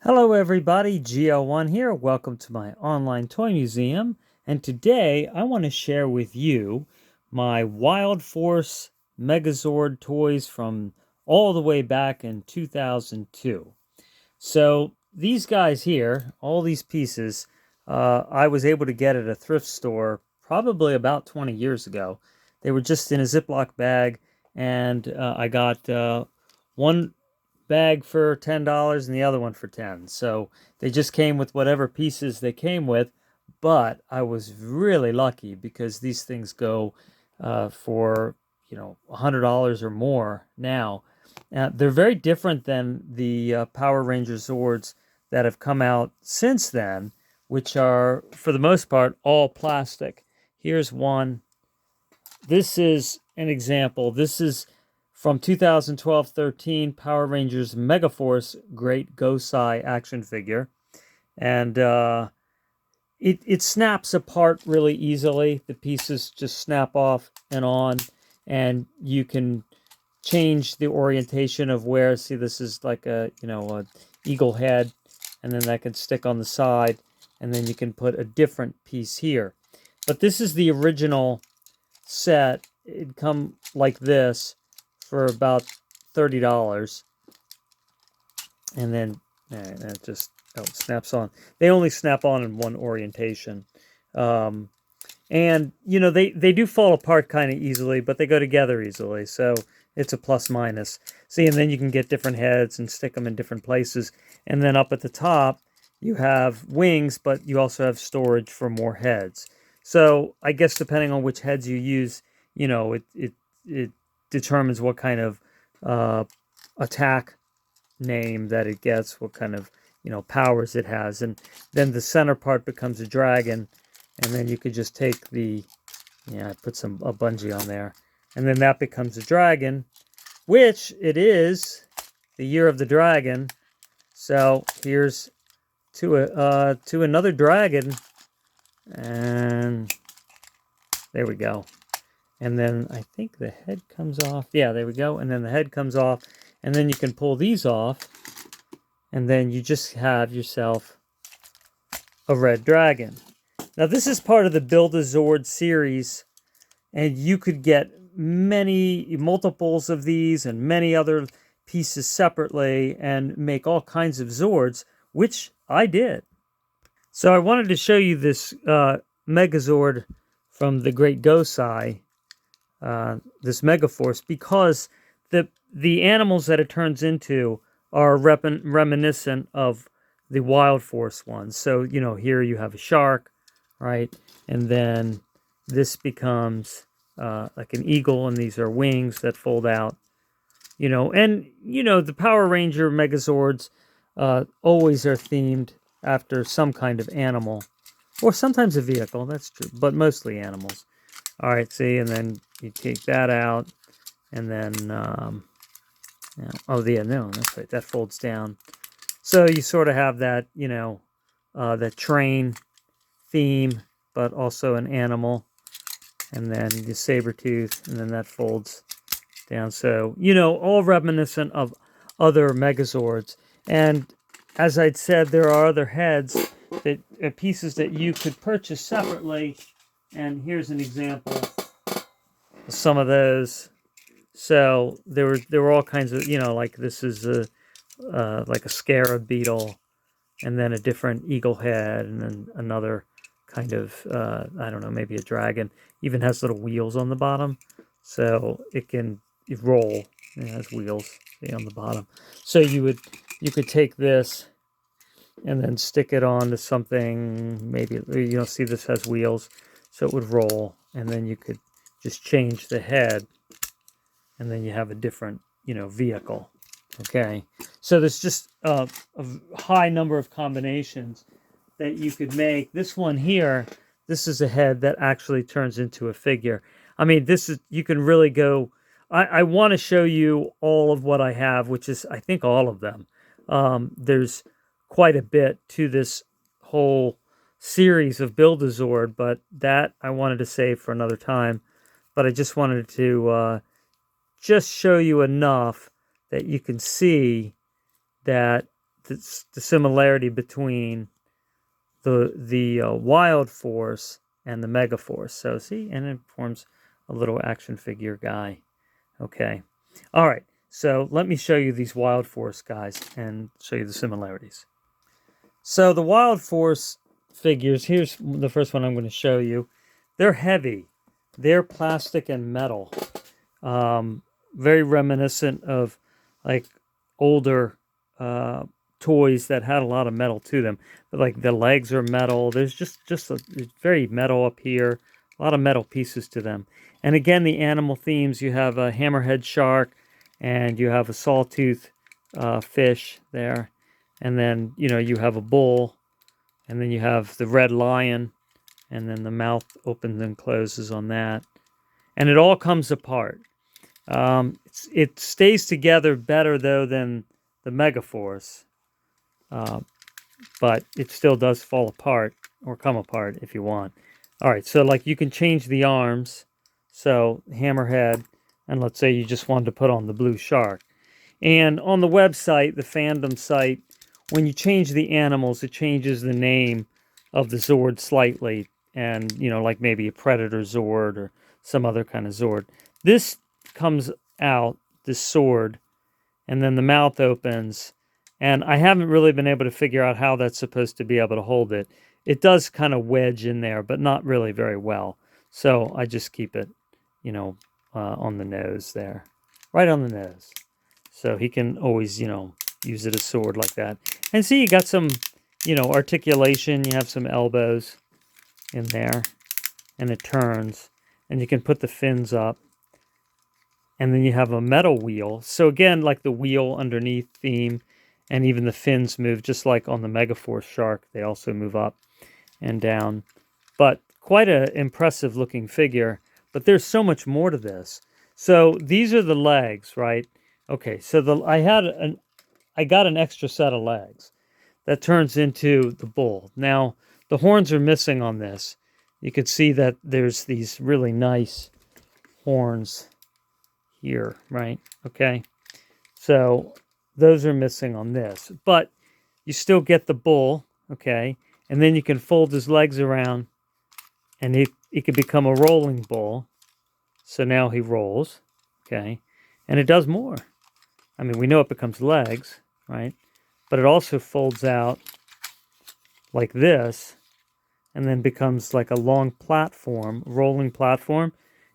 Hello everybody, GL1 here. Welcome to my online toy museum. And today I want to share with you my Wild Force Megazord toys from all the way back in 2002. So these guys here, all these pieces, I was able to get at a thrift store probably about 20 years ago. They were just in a Ziploc bag, and I got one bag for $10 and the other one for 10. So they just came with whatever pieces they came with, but I was really lucky because these things go for $100 or more now. They're very different than the Power Ranger Zords that have come out since then, which are, for the most part, all plastic. Here's one. This is an example. This is from 2012-13 Power Rangers Megaforce Great Gosei action figure. And it snaps apart really easily. The pieces just snap off and on, and you can change the orientation of where. See, this is like a eagle head, and then that can stick on the side, and then you can put a different piece here. But this is the original set. It'd come like this for about $30, and then it just snaps on. They only snap on in one orientation. And they do fall apart kind of easily, but they go together easily, so it's a plus minus. See, and then you can get different heads and stick them in different places. And then up at the top you have wings, but you also have storage for more heads. So I guess depending on which heads you use, it determines what kind of attack name that it gets, what kind of powers it has. And then the center part becomes a dragon, and then you could just take the I put a bungee on there, and then that becomes a dragon, which it is the year of the dragon. So here's to another dragon, and there we go. And then I think the head comes off. Yeah, there we go. And then the head comes off, and then you can pull these off, and then you just have yourself a red dragon. Now this is part of the Build-A-Zord series, and you could get multiples of these and many other pieces separately and make all kinds of Zords, which I did. So I wanted to show you this Megazord from the Great Gosei, this Megaforce, because the animals that it turns into are reminiscent of the Wild Force ones. So, here you have a shark, right? And then this becomes like an eagle, and these are wings that fold out. And, the Power Ranger Megazords always are themed after some kind of animal. Or sometimes a vehicle, that's true, but mostly animals. All right, see, and then you take that out, and then, that's right, that folds down. So you sort of have that, that train theme, but also an animal, and then the saber tooth, and then that folds down. So, all reminiscent of other Megazords. And as I'd said, there are other heads, pieces that you could purchase separately. And here's an example of some of those. So there were all kinds of, like this is like a scarab beetle, and then a different eagle head, and then another kind of, I don't know, maybe a dragon. Even has little wheels on the bottom, so it can roll. It has wheels on the bottom. So you could take this and then stick it onto something. Maybe see, this has wheels, so it would roll, and then you could just change the head, and then you have a different vehicle. Okay, so there's just a high number of combinations that you could make. This one here, this is a head that actually turns into a figure. I mean, you can really go. I want to show you all of what I have, which is, I think, all of them. There's quite a bit to this whole series of Build-A-Zord, but that I wanted to save for another time. But I just wanted to just show you enough that you can see that the similarity between the Wild Force and the Megaforce. So see, and it forms a little action figure guy. Okay. All right. So let me show you these Wild Force guys and show you the similarities. So the Wild Force figures, here's the first one I'm going to show you. They're heavy. They're plastic and metal. Very reminiscent of like older toys that had a lot of metal to them. But like the legs are metal. There's just it's very metal up here. A lot of metal pieces to them. And again, the animal themes. You have a hammerhead shark, and you have a sawtooth fish there, and then you have a bull, and then you have the red lion, and then the mouth opens and closes on that, and it all comes apart. It stays together better though than the Megaforce, but it still does fall apart or come apart if you want. All right, so like you can change the arms. So hammerhead, and let's say you just wanted to put on the blue shark. And on the website, the fandom site, when you change the animals, it changes the name of the Zord slightly. And, like maybe a Predator Zord or some other kind of Zord. This comes out, this sword, and then the mouth opens. And I haven't really been able to figure out how that's supposed to be able to hold it. It does kind of wedge in there, but not really very well. So I just keep it, on the nose there. Right on the nose. So he can always, use it as sword like that. And see, you got some, articulation. You have some elbows in there. And it turns. And you can put the fins up. And then you have a metal wheel. So again, like the wheel underneath theme. And even the fins move, just like on the Megaforce shark. They also move up and down. But quite an impressive looking figure. But there's so much more to this. So these are the legs, right? Okay, so I got an extra set of legs that turns into the bull. Now, the horns are missing on this. You can see that there's these really nice horns here, right? Okay, so those are missing on this. But you still get the bull, okay? And then you can fold his legs around, and he could become a rolling bull. So now he rolls, okay? And it does more. I mean, we know it becomes legs, right? But it also folds out like this, and then becomes like a long platform, rolling platform.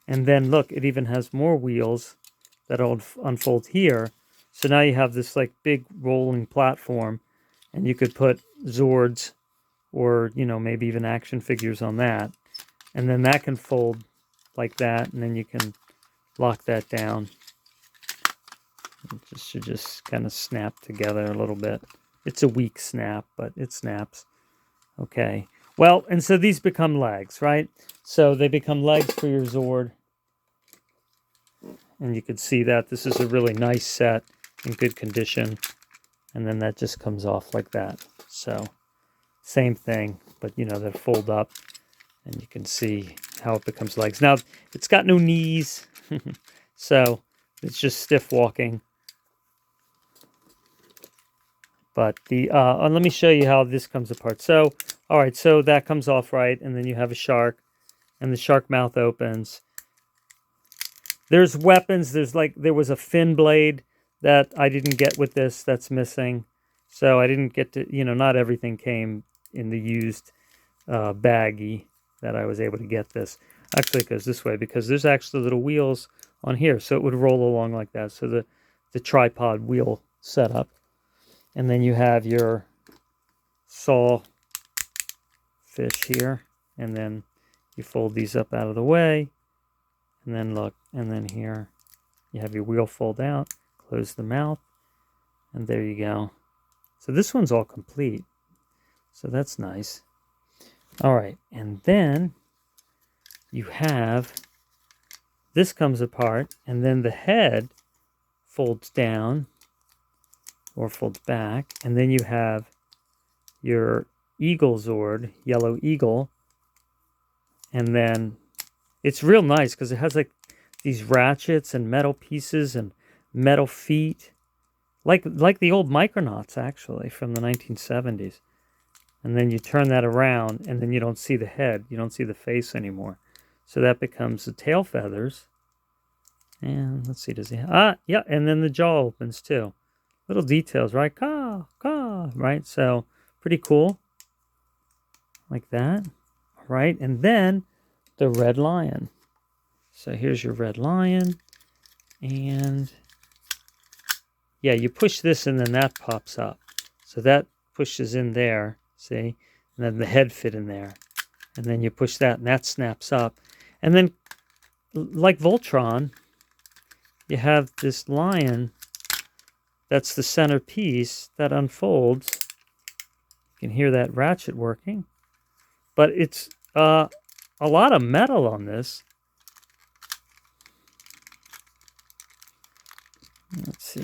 And then look, it even has more wheels that'll unfold here. So now you have this like big rolling platform, and you could put Zords or, maybe even action figures on that. And then that can fold like that, and then you can lock that down. It should just kind of snap together a little bit. It's a weak snap, but it snaps. Okay. Well, and so these become legs, right? So they become legs for your Zord. And you can see that this is a really nice set in good condition. And then that just comes off like that. So same thing, but they fold up, and you can see how it becomes legs. Now, it's got no knees, so it's just stiff walking. But let me show you how this comes apart. So, all right, so that comes off right, and then you have a shark, and the shark mouth opens. There's weapons. There was a fin blade that I didn't get with this. That's missing. So I didn't get to, not everything came in the used baggie that I was able to get this. Actually, it goes this way because there's actually little wheels on here, so it would roll along like that. So the tripod wheel setup. And then you have your saw fish here, and then you fold these up out of the way, and then look, and then here you have your wheel fold out, close the mouth, and there you go. So this one's all complete, so that's nice. All right, and then you have this comes apart, and then the head folds down or folds back, and then you have your Eagle Zord, yellow eagle, and then it's real nice because it has like these ratchets and metal pieces and metal feet, like the old Micronauts, actually, from the 1970s. And then you turn that around, and then you don't see the head. You don't see the face anymore. So that becomes the tail feathers. And let's see, does he have... yeah, and then the jaw opens, too. Little details, right? Caw, caw, right? So, pretty cool. Like that. All right, and then the red lion. So here's your red lion. And yeah, you push this and then that pops up. So that pushes in there, see? And then the head fit in there. And then you push that and that snaps up. And then, like Voltron, you have this lion that's the centerpiece that unfolds. You can hear that ratchet working. But it's a lot of metal on this. Let's see.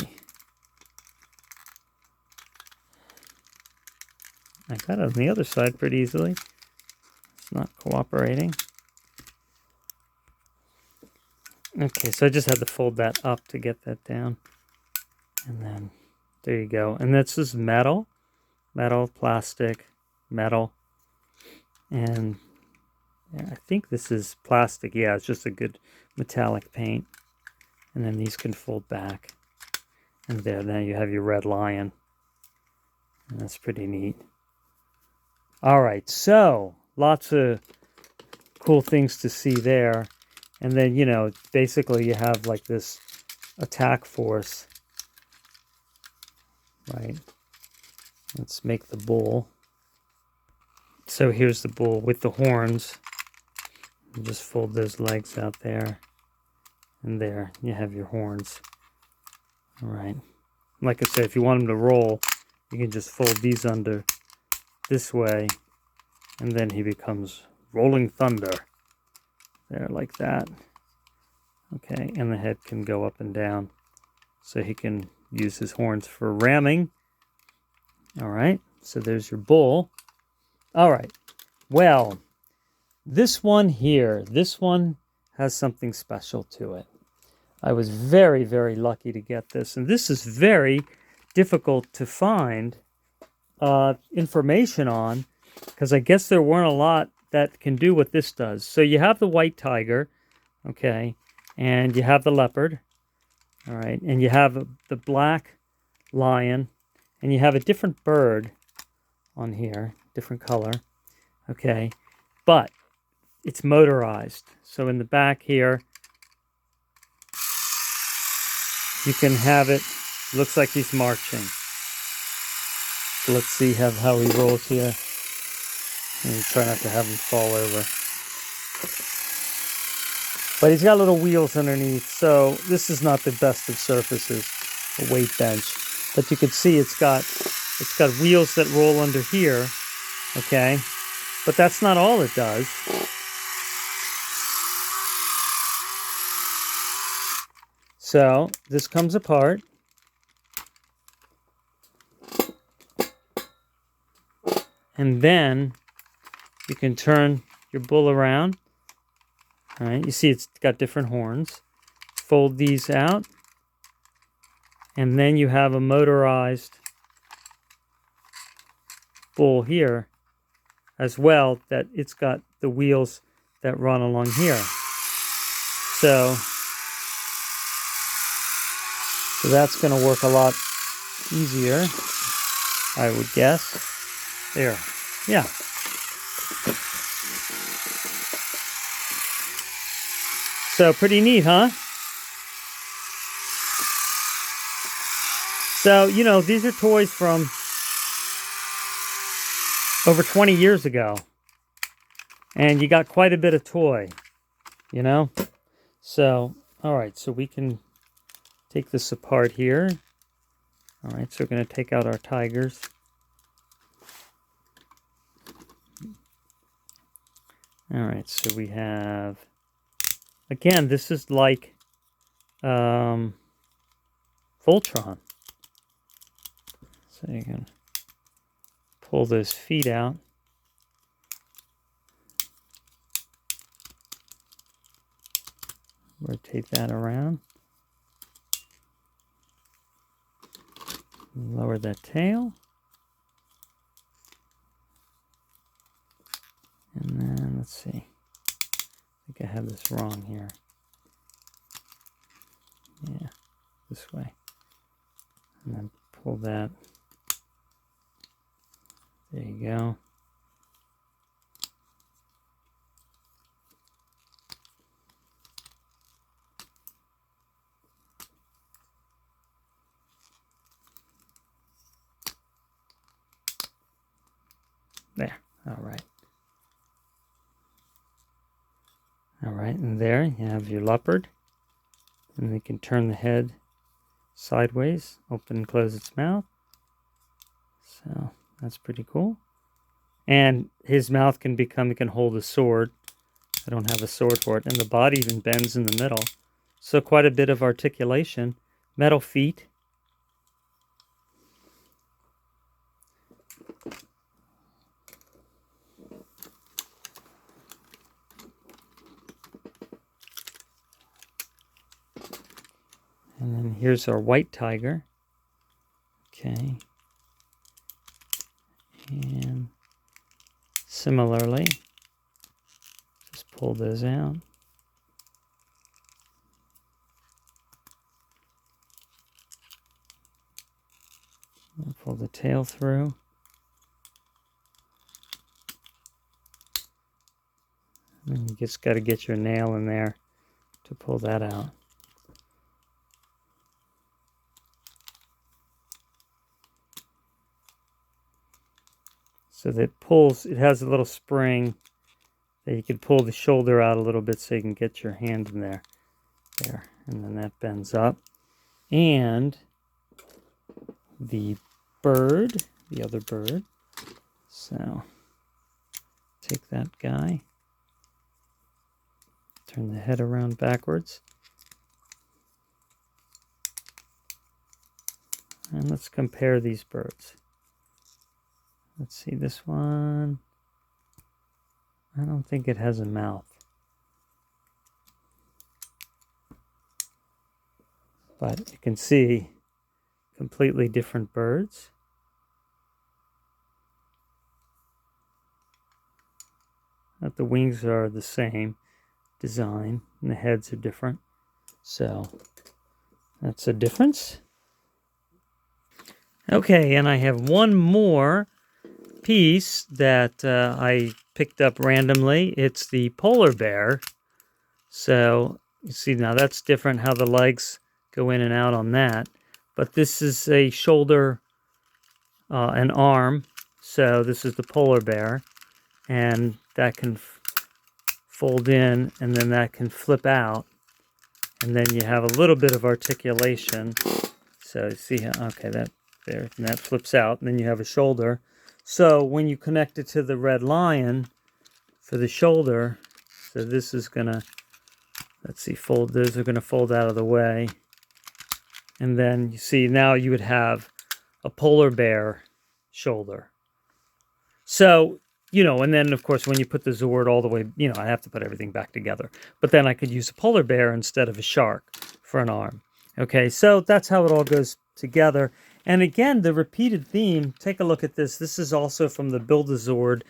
I got it on the other side pretty easily. It's not cooperating. Okay, so I just had to fold that up to get that down. And then, there you go. And this is metal. Metal, plastic, metal. And yeah, I think this is plastic. Yeah, it's just a good metallic paint. And then these can fold back. And there, now you have your red lion. And that's pretty neat. All right, so lots of cool things to see there. And then, you know, basically you have like this attack force. Right. Let's make the bull. So here's the bull with the horns. You just fold those legs out there. And there, you have your horns. All right. Like I said, if you want him to roll, you can just fold these under this way. And then he becomes Rolling Thunder. There, like that. Okay, and the head can go up and down. So he can use his horns for ramming. All right, so there's your bull. All right, well, this one here, this one has something special to it. I was very, very lucky to get this. And this is very difficult to find information on, because I guess there weren't a lot that can do what this does. So you have the white tiger, okay, and you have the leopard, all right, and you have the black lion, and you have a different bird on here, different color, okay, but it's motorized. So in the back here, you can have it, looks like he's marching. So let's see how he rolls here. And try not to have him fall over. But he's got little wheels underneath, so this is not the best of surfaces, a weight bench. But you can see it's got wheels that roll under here, okay? But that's not all it does. So this comes apart. And then you can turn your bull around. All right, you see it's got different horns. Fold these out. And then you have a motorized bull here as well, that it's got the wheels that run along here. So that's going to work a lot easier, I would guess. There. Yeah. So pretty neat, huh? So, you know, these are toys from over 20 years ago. And you got quite a bit of toy, you know? So, all right, so we can take this apart here. All right, so we're going to take out our tigers. All right, so we have, again, this is like Voltron. So you can pull those feet out. Rotate that around. Lower that tail. And then, let's see. I think I have this wrong here. Yeah, this way. And then pull that. There you go. There. All right. All right, and there you have your leopard. And you can turn the head sideways, open and close its mouth. So that's pretty cool. And his mouth can become, he can hold a sword. I don't have a sword for it. And the body even bends in the middle. So quite a bit of articulation. Metal feet. And then here's our white tiger. Okay. And similarly, just pull those out. And pull the tail through. And you just got to get your nail in there to pull that out. So that it pulls, it has a little spring that you can pull the shoulder out a little bit so you can get your hand in there. There. And then that bends up. And the bird, the other bird. So take that guy. Turn the head around backwards. And let's compare these birds. Let's see this one. I don't think it has a mouth. But you can see completely different birds. But the wings are the same design and the heads are different. So that's a difference. Okay, and I have one more piece that I picked up randomly. It's the polar bear. So you see now that's different how the legs go in and out on that. But this is a shoulder, an arm. So this is the polar bear. And that can fold in and then that can flip out. And then you have a little bit of articulation. So you see how, okay, that there, and that flips out. And then you have a shoulder. So when you connect it to the red lion for the shoulder, so this is going to, let's see, fold, those are going to fold out of the way. And then you see now you would have a polar bear shoulder. So, you know, and then of course when you put the Zord all the way, you know, I have to put everything back together. But then I could use a polar bear instead of a shark for an arm. Okay, so that's how it all goes together. And again, the repeated theme, take a look at this. This is also from the Build-A-Zord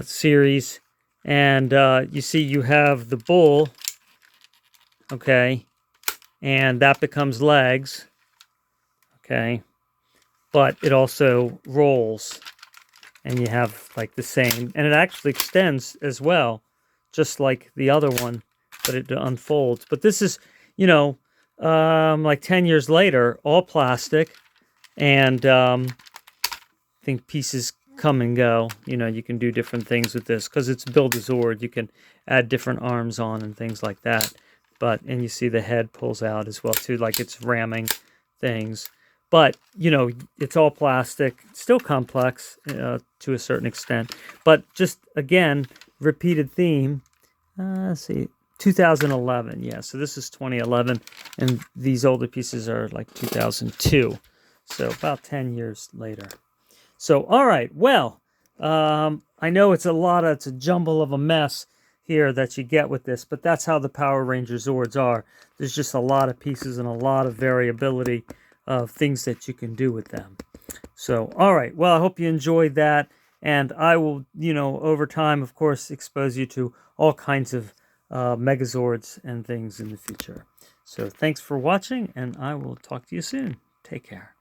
series. And you see you have the bull, okay, and that becomes legs, okay, but it also rolls, and you have like the same, and it actually extends as well, just like the other one, but it unfolds. But this is, you know, like 10 years later, all plastic. And I think pieces come and go. You know, you can do different things with this because it's Build-A-Zord. You can add different arms on and things like that. But, and you see the head pulls out as well too, like it's ramming things. But, you know, it's all plastic, still complex to a certain extent. But just, again, repeated theme. Let's see, 2011. Yeah, so this is 2011. And these older pieces are like 2002. So about 10 years later. So, all right. Well, I know it's a jumble of a mess here that you get with this, but that's how the Power Ranger Zords are. There's just a lot of pieces and a lot of variability things that you can do with them. So, all right. Well, I hope you enjoyed that. And I will, over time, of course, expose you to all kinds of Megazords and things in the future. So thanks for watching, and I will talk to you soon. Take care.